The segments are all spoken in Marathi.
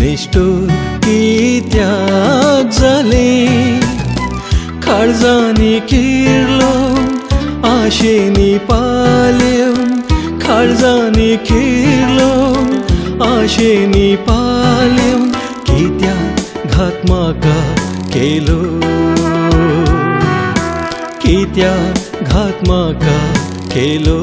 निष्ठुर कित्याक जाले काळजांनी किरलो आशेनी पाल्यो काळजांनी किरलो आशेनी पाल्यो कित्याक घात म्हाका केलो कित्याक घात म्हाका केलो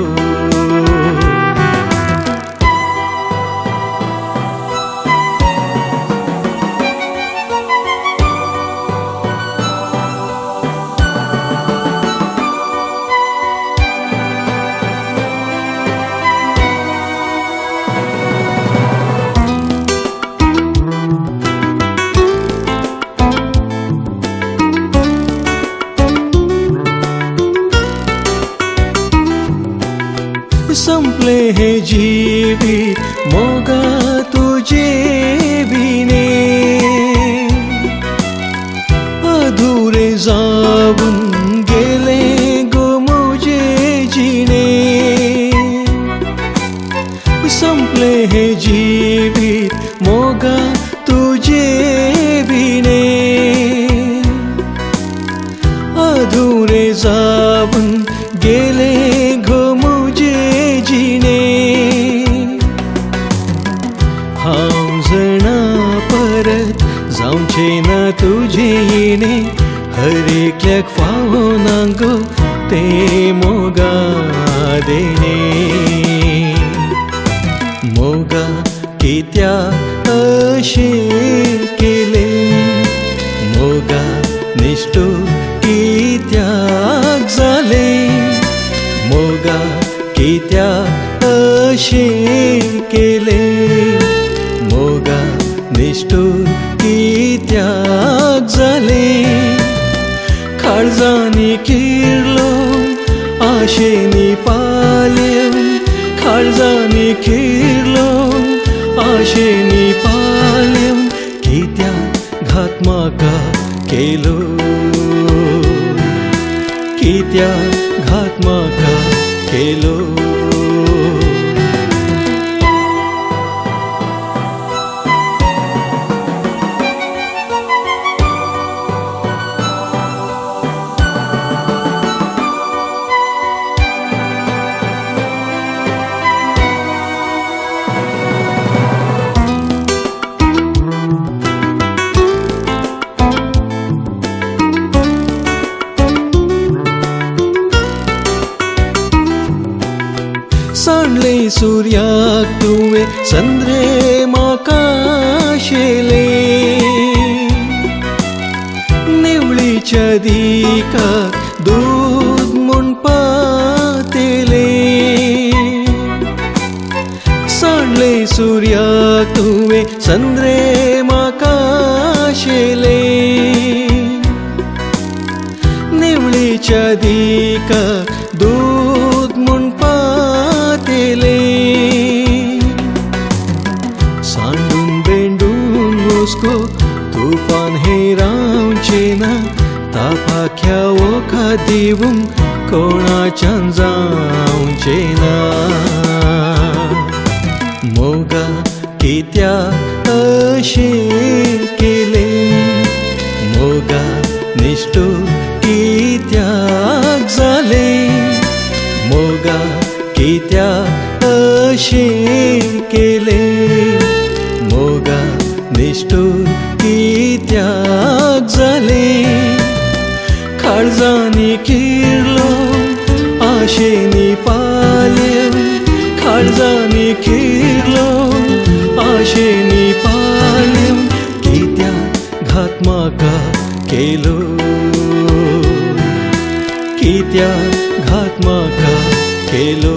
संपले हे जीवित मोगा तुझे बिने अधुरे जाऊन गेले गो मुझे जीने संपले हे जीवित मोगा तुझे बिने अधुरे जाऊन गेले गो हांव जणा परत जावचे ना तुझे येणे हर एकल्याक फावना गो ते मोगा देणे मोगा कित्याक अशें केलें मोगा निष्ठुर कित्याक जालें मोगा कित्याक अशें केलें मोगा निष्ठुर कित्याक जालें काळजांनी किरलो आशेनी पाल्यो काळजांनी किरलो आशेनी पाल्यो कित्याक घात म्हाका केलो कित्याक घात म्हाका केलो सांडले सूर्याक तुवें चंद्रे म्हाका शेले निवळीच्या दिकाक दूद म्हूण पातेले सांडले सूर्याक तुवें चंद्रे म्हाका शेले निवळीच्या दिकाक दूद म्हूण सांडून बेंडून हुस्को तुफान हे रावचे ना तापाख्या ओखा दिवूंक कोणाच्यान जावचे ना मोगा कित्याक अशें केलें मोगा निष्ठुर कित्याक जालें मोगा कित्याक अशें केलें मोगा निष्ठुर कित्याक जालें काळजांनी किरलो आशेनी पाल्यो काळजांनी किरलो आशेनी पाल्यो कित्याक घात म्हाका केलो कित्याक घात म्हाका केलो